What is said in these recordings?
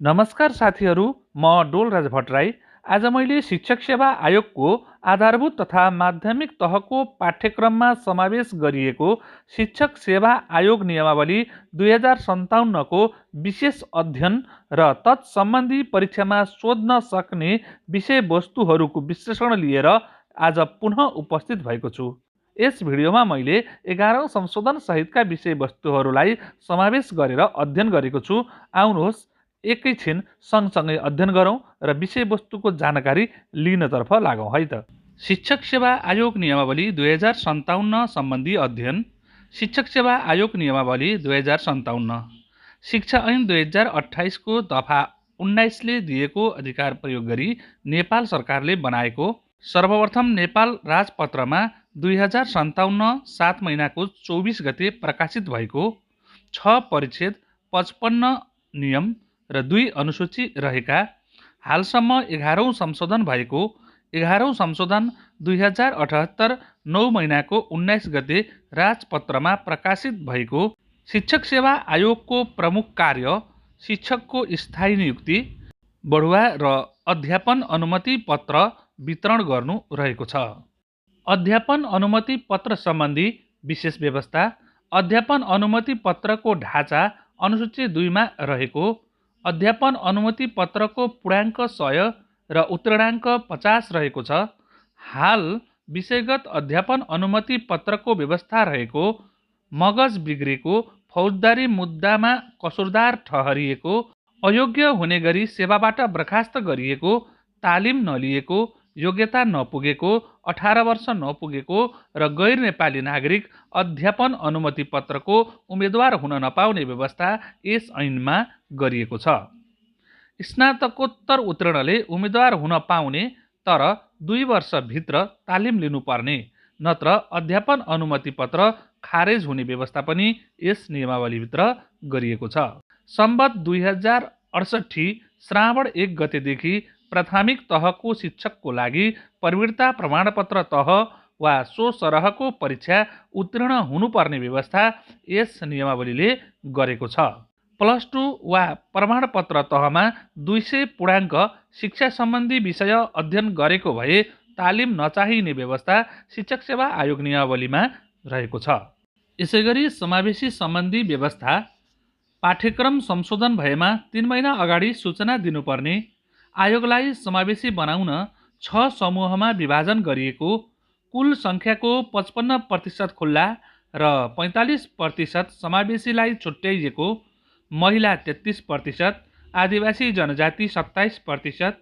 नमस्कार साथीहरू, म डोलराज भट्टराई। आज मैले शिक्षक सेवा आयोगको आधारभूत तथा माध्यमिक तहको पाठ्यक्रममा समावेश गरिएको शिक्षक सेवा आयोग नियमावली 2057 को विशेष अध्ययन र तत्सम्बन्धी परीक्षामा सोध्न सक्ने विषयवस्तुहरूको विश्लेषण लिएर आज पुनः उपस्थित भएको छु। यस भिडियोमा मैले 11औं संशोधन सहितका विषयवस्तुहरूलाई समावेश गरेर अध्ययन गरेको छु। आउनुहोस् एकैछिन सँगसँगै अध्ययन गरौँ र विषयवस्तुको जानकारी लिनतर्फ लागौँ है त। शिक्षक सेवा आयोग नियमावली 2057 सम्बन्धी अध्ययन। शिक्षक सेवा आयोग नियमावली 2057 शिक्षा ऐन 2028 को दफा 19 ले दिएको अधिकार प्रयोग गरी नेपाल सरकारले बनाएको सर्वप्रथम नेपाल राजपत्रमा 2057 7 महिनाको 24 गते प्रकाशित भएको 6 परिच्छेद 55 नियम र 2 अनुसूची रहेका हालसम्म 11औं संशोधन भएको 11औं संशोधन 2078 9 महिनाको 19 गते राजपत्रमा प्रकाशित भएको शिक्षक सेवा आयोगको प्रमुख कार्य शिक्षकको स्थायी नियुक्ति, बढुवा र अध्यापन अनुमति पत्र वितरण गर्नु रहेको छ। अध्यापन अनुमति पत्र सम्बन्धी विशेष व्यवस्था। अध्यापन अनुमति पत्रको ढाँचा अनुसूची 2 मा रहेको अध्यापन अनुमति पत्रको पूर्णाङ्क 100 र उत्तीर्णाङ्क 50 रहेको छ। हाल विषयगत अध्यापन अनुमति पत्रको व्यवस्था रहेको मगज बिग्रेको, फौजदारी मुद्दामा कसुरदार ठहरिएको, अयोग्य हुने गरी सेवाबाट बर्खास्त गरिएको, तालिम नलिएको, योग्यता नपुगेको, 18 वर्ष नपुगेको र गैर नेपाली नागरिक अध्यापन अनुमति पत्रको उम्मेदवार हुन नपाउने व्यवस्था यस ऐनमा गरिएको छ। स्नातकोत्तर उत्तीर्णले उम्मेदवार हुन पाउने तर 2 वर्षभित्र तालिम लिनुपर्ने, नत्र अध्यापन अनुमति पत्र खारेज हुने व्यवस्था पनि यस नियमावलीभित्र गरिएको छ। सम्बत 2068 श्रावण 1 गतेदेखि प्राथमिक तहको शिक्षकको लागि प्रवीणता प्रमाणपत्र तह वा सो सरहको परीक्षा उत्तीर्ण हुनुपर्ने व्यवस्था यस नियमावलीले गरेको छ। +2 वा प्रमाणपत्र तहमा 200 पूर्णाङ्क शिक्षा सम्बन्धी विषय अध्ययन गरेको भए तालिम नचाहिने व्यवस्था शिक्षक सेवा आयोग नियमावलीमा रहेको छ। यसैगरी समावेशी सम्बन्धी व्यवस्था। पाठ्यक्रम संशोधन भएमा 3 महिना अगाडि सूचना दिनुपर्ने, आयोगलाई समावेशी बनाउन 6 समूहमा विभाजन गरिएको, कुल सङ्ख्याको 55% खुल्ला र 45% समावेशीलाई छुट्याइएको, महिला 33%, आदिवासी जनजाति 27%,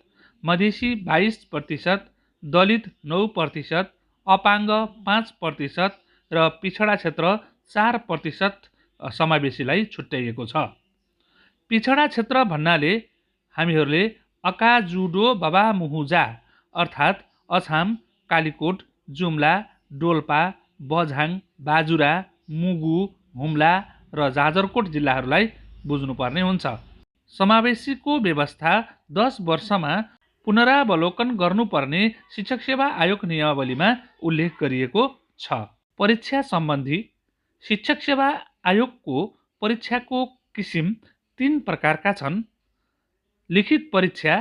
मधेसी 22%, दलित 9%, अपाङ्ग 5% र पिछडा क्षेत्र 4% समावेशीलाई छुट्याइएको छ। पिछडा क्षेत्र भन्नाले हामीहरूले अकाजुडो बाबामुहुजा अर्थात् अछाम, कालीकोट, जुम्ला, डोल्पा, बझाङ, बाजुरा, मुगु, हुम्ला र जाजरकोट जिल्लाहरूलाई बुझ्नुपर्ने हुन्छ। समावेशीको व्यवस्था 10 वर्षमा पुनरावलोकन गर्नुपर्ने शिक्षक सेवा आयोग नियमावलीमा उल्लेख गरिएको छ। परीक्षा सम्बन्धी। शिक्षक सेवा आयोगको परीक्षाको किसिम 3 प्रकारका छन्। लिखित परीक्षा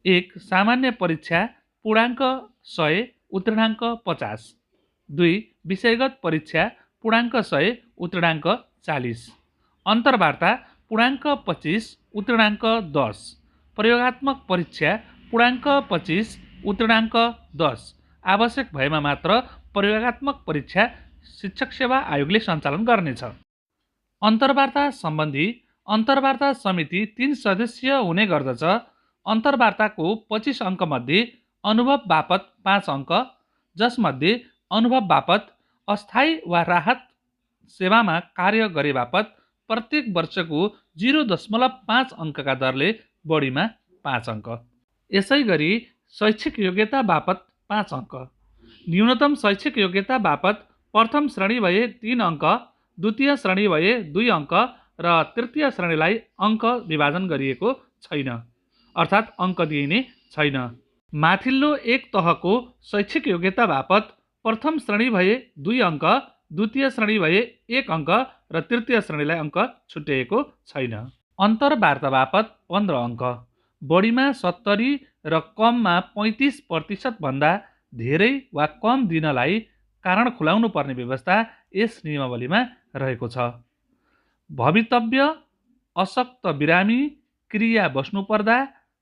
1 सामान्य परीक्षा पूर्णाङ्क 100 उत्तीर्णाङ्क 50। 2 विषयगत परीक्षा पूर्णाङ्क 100 उत्तीर्णाङ्क 40। अन्तर्वार्ता पूर्णाङ्क 25 उत्तीर्णाङ्क 10। प्रयोगात्मक परीक्षा पूर्णाङ्क 25 उत्तीर्णाङ्क 10। आवश्यक भएमा मात्र प्रयोगात्मक परीक्षा शिक्षक सेवा आयोगले सञ्चालन गर्नेछ। अन्तर्वार्ता सम्बन्धी। अन्तर्वार्ता समिति 3 सदस्यीय हुने गर्दछ। अन्तर्वार्ताको 25 अङ्क मध्ये अनुभव बापत 5 अङ्क, जसमध्ये अनुभव बापत अस्थायी वा राहत सेवामा कार्य गरे बापत प्रत्येक वर्षको 0.5 अङ्कका दरले बढीमा 5 अङ्क। यसै गरी शैक्षिक योग्यता बापत 5 अङ्क। न्यूनतम शैक्षिक योग्यता बापत प्रथम श्रेणी भए 3 अङ्क, द्वितीय श्रेणी भए 2 अङ्क र तृतीय श्रेणीलाई अङ्क विभाजन गरिएको छैन, अर्थात् अङ्क दिइने छैन। माथिल्लो एक तहको शैक्षिक योग्यता बापत प्रथम श्रेणी भए 2 अङ्क, द्वितीय श्रेणी भए 1 अङ्क र तृतीय श्रेणीलाई अङ्क छुट्याइएको छैन। अन्तर्वार्ता बापत 15 अङ्क, बढीमा 70 र कममा 35% भन्दा धेरै वा कम दिनलाई कारण खुलाउनु पर्ने व्यवस्था यस नियमावलीमा रहेको छ। भवितव्य, अशक्त बिरामी, क्रिया बस्नुपर्दा,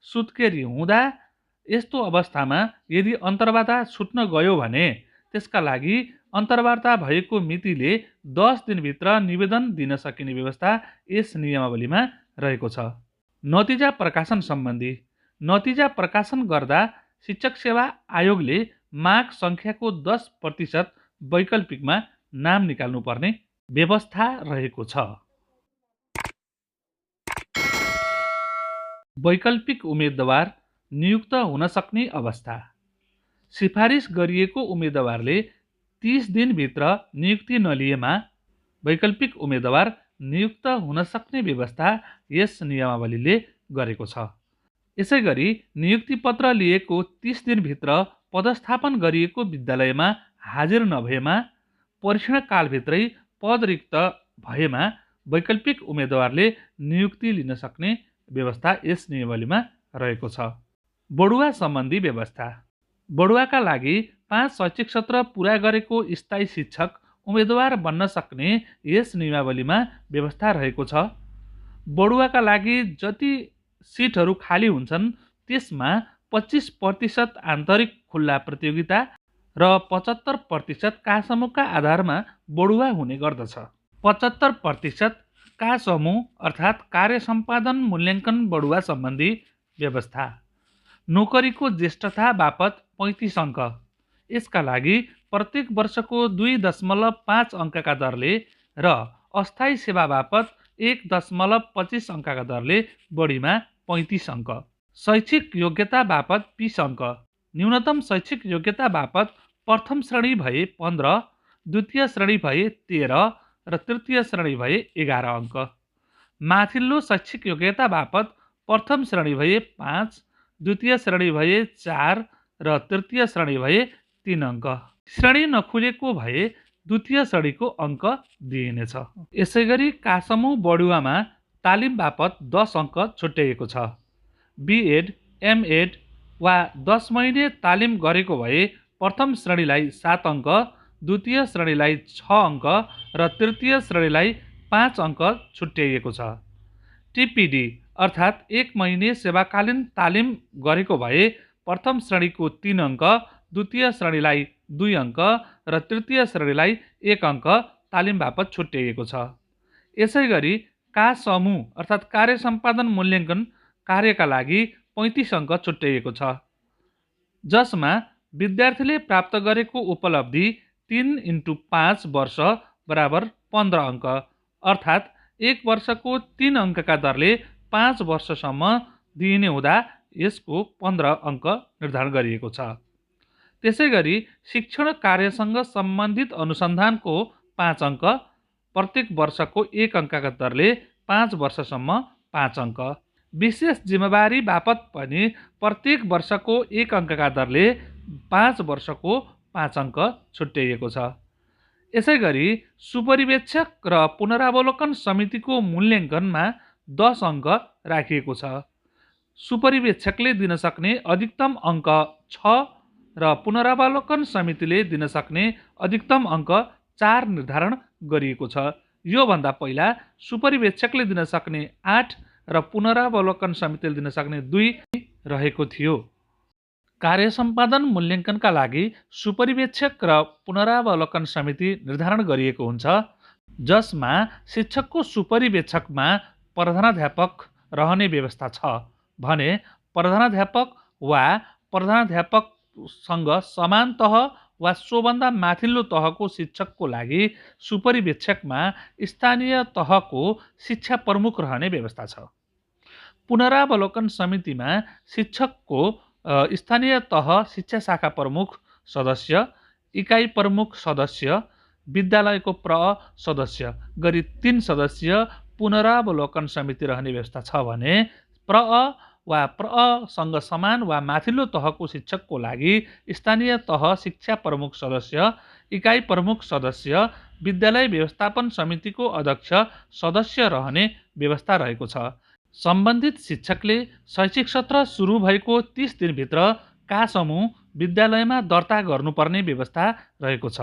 सुत्केरी हुँदा यस्तो अवस्थामा यदि अन्तर्वार्ता छुट्न गयो भने त्यसका लागि अन्तर्वार्ता भएको मितिले 10 दिनभित्र निवेदन दिन सकिने व्यवस्था यस नियमावलीमा रहेको छ। नतिजा प्रकाशन सम्बन्धी नतिजा प्रकाशन गर्दा शिक्षक सेवा आयोगले माग सङ्ख्याको 10% वैकल्पिकमा नाम निकाल्नुपर्ने व्यवस्था रहेको छ। वैकल्पिक उम्मेदवार नियुक्त हुन सक्ने अवस्था। सिफारिस गरिएको उम्मेदवारले 30 दिनभित्र नियुक्ति नलिएमा वैकल्पिक उम्मेदवार नियुक्त हुन सक्ने व्यवस्था यस नियमावलीले गरेको छ। यसैगरी नियुक्ति पत्र लिएको 30 दिनभित्र पदस्थापन गरिएको विद्यालयमा हाजिर नभएमा, परीक्षण कालभित्रै पद रिक्त भएमा वैकल्पिक उम्मेदवारले नियुक्ति लिन सक्ने व्यवस्था यस नियमावलीमा रहेको छ। बढुवा सम्बन्धी व्यवस्था। बढुवाका लागि 5 शैक्षिक सत्र पुरा गरेको स्थायी शिक्षक उम्मेदवार बन्न सक्ने यस नियमावलीमा व्यवस्था रहेको छ। बढुवाका लागि जति सिटहरू खाली हुन्छन् त्यसमा 25% आन्तरिक खुल्ला प्रतियोगिता र 75% का समूहका आधारमा बढुवा हुने गर्दछ। 75% का समूह अर्थात् कार्य सम्पादन मूल्याङ्कन बढुवा सम्बन्धी व्यवस्था। नोकरीको ज्येष्ठता बापत 35 अङ्क। यसका लागि प्रत्येक वर्षको 2.5 अङ्कका दरले र अस्थायी सेवा बापत 1.25 अङ्कका दरले बढीमा 35 अङ्क। शैक्षिक योग्यता बापत 20 अङ्क। न्यूनतम शैक्षिक योग्यता बापत प्रथम श्रेणी भए 15, द्वितीय श्रेणी भए 13 र तृतीय श्रेणी भए 11 अङ्क। माथिल्लो शैक्षिक योग्यता बापत प्रथम श्रेणी भए 5, द्वितीय श्रेणी भए 4 र तृतीय श्रेणी भए 3 अङ्क। श्रेणी नखुलेको भए द्वितीय श्रेणीको अङ्क दिइनेछ। यसैगरी कासमूह बढुवामा तालिम बापत 10 अङ्क छुट्याइएको छ। बिएड, एमएड वा 10 महिने तालिम गरेको भए प्रथम श्रेणीलाई 7 अङ्क, द्वितीय श्रेणीलाई 6 अङ्क र तृतीय श्रेणीलाई 5 अङ्क छुट्याइएको छ। टिपिडी अर्थात् 1 महिने सेवाकालीन तालिम गरेको भए प्रथम श्रेणीको 3 अङ्क, द्वितीय श्रेणीलाई 2 अङ्क र तृतीय श्रेणीलाई 1 अङ्क तालिम बापत छुट्याइएको छ। यसैगरी का समूह अर्थात् कार्य सम्पादन मूल्याङ्कन कार्यका लागि 35 अङ्क छुट्याइएको छ, जसमा विद्यार्थीले प्राप्त गरेको उपलब्धि 3x5 वर्ष बराबर 15 अङ्क अर्थात् 1 वर्षको 3 अङ्कका दरले 5 वर्षसम्म दिइने हुँदा यसको 15 अङ्क निर्धारण गरिएको छ। त्यसैगरी शिक्षण कार्यसँग सम्बन्धित अनुसन्धानको 5 अङ्क, प्रत्येक वर्षको 1 अङ्कका दरले 5 वर्षसम्म 5 अङ्क। विशेष जिम्मेवारी बापत पनि प्रत्येक वर्षको 1 अङ्कका दरले 5 वर्षको 5 अङ्क छुट्याइएको छ। यसैगरी सुपरिवेक्षक र पुनरावलोकन समितिको मूल्याङ्कनमा 10 अङ्क राखिएको छ। सुपरिवेक्षकले दिन सक्ने अधिकतम अङ्क 6 र पुनरावलोकन समितिले दिन सक्ने अधिकतम अङ्क 4 निर्धारण गरिएको छ। योभन्दा पहिला सुपरिवेक्षकले दिन सक्ने 8 र पुनरावलोकन समितिले दिन सक्ने 2 रहेको थियो। कार्य सम्पादन मूल्याङ्कनका लागि सुपरिवेक्षक र पुनरावलोकन समिति निर्धारण गरिएको हुन्छ, जसमा शिक्षकको सुपरिवेक्षकमा प्रधानाध्यापक रहने व्यवस्था छ भने प्रधानाध्यापक वा प्रधानाध्यापकसँग समान तह वा सोभन्दा माथिल्लो तहको शिक्षकको लागि सुपरिवेक्षकमा स्थानीय तहको शिक्षा प्रमुख रहने व्यवस्था छ। पुनरावलोकन समितिमा शिक्षकको स्थानीय तह शिक्षा शाखा प्रमुख सदस्य, इकाइ प्रमुख सदस्य, विद्यालयको सदस्य गरी 3 सदस्य पुनरावलोकन समिति रहने व्यवस्था छ भने वा प्रसँग समान वा माथिल्लो तहको शिक्षकको लागि स्थानीय तह शिक्षा प्रमुख सदस्य, इकाइ प्रमुख सदस्य, विद्यालय व्यवस्थापन समितिको अध्यक्ष सदस्य रहने व्यवस्था रहेको छ। सम्बन्धित शिक्षकले शैक्षिक सत्र सुरु भएको 30 दिनभित्र का समूह विद्यालयमा दर्ता गर्नुपर्ने व्यवस्था रहेको छ।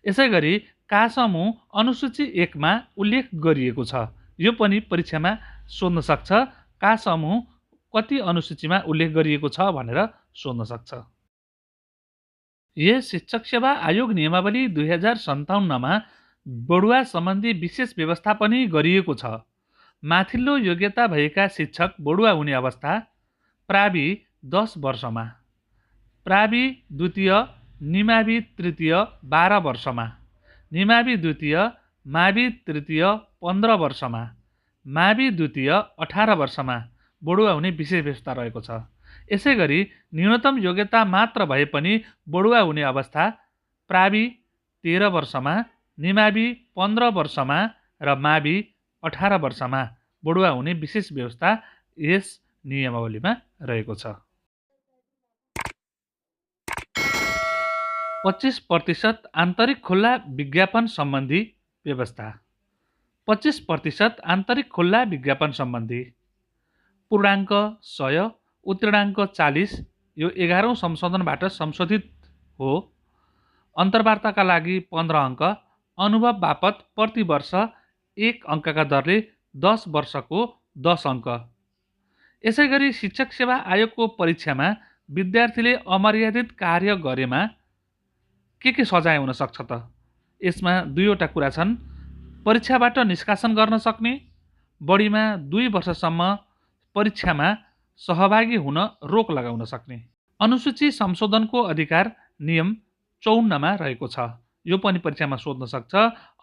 यसैगरी का समूह अनुसूची 1 मा उल्लेख गरिएको छ। यो पनि परीक्षामा सोध्न सक्छ। का समूह कति अनुसूचीमा उल्लेख गरिएको छ भनेर सोध्न सक्छ। यस शिक्षक सेवा आयोग नियमावली 2057 मा बढुवा सम्बन्धी विशेष व्यवस्था पनि गरिएको छ। माथिल्लो योग्यता भएका शिक्षक बढुवा हुने अवस्था प्रावि 10 वर्षमा, प्रावि द्वितीय, निमावि तृतीय 12 वर्षमा, निमावि द्वितीय, मावि तृतीय 15 वर्षमा, मावि द्वितीय 18 वर्षमा बढुवा हुने विशेष व्यवस्था रहेको छ। यसैगरी न्यूनतम योग्यता मात्र भए पनि बढुवा हुने अवस्था प्रावि 13 वर्षमा, निमावि 15 वर्षमा र मावि 18 वर्षमा बढुवा हुने विशेष व्यवस्था यस नियमावलीमा रहेको छ। 25% आन्तरिक खुल्ला विज्ञापन सम्बन्धी व्यवस्था। 25% आन्तरिक खुल्ला विज्ञापन सम्बन्धी पूर्णाङ्क 100, उत्तीर्णाङ्क 40 यो 11औं संशोधनबाट संशोधित हो। अन्तर्वार्ताका लागि 15 अङ्क, अनुभव बापत प्रति वर्ष 1 अङ्कका दरले 10 वर्षको 10 अङ्क। यसैगरी शिक्षक सेवा आयोगको परीक्षामा विद्यार्थीले अमर्यादित कार्य गरेमा के सजाय हुन सक्छ त? यसमा दुईवटा कुरा छन्। परीक्षाबाट निष्कासन गर्न सक्ने, बढीमा 2 वर्षसम्म परीक्षामा सहभागी हुन रोक लगाउन सक्ने। अनुसूची संशोधनको अधिकार नियम 54 मा रहेको छ। यो पनि परीक्षामा सोध्न सक्छ।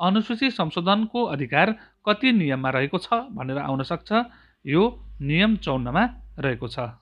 अनुसूची संशोधनको अधिकार कति नियममा रहेको छ भनेर आउन सक्छ। यो नियम 54 मा रहेको छ।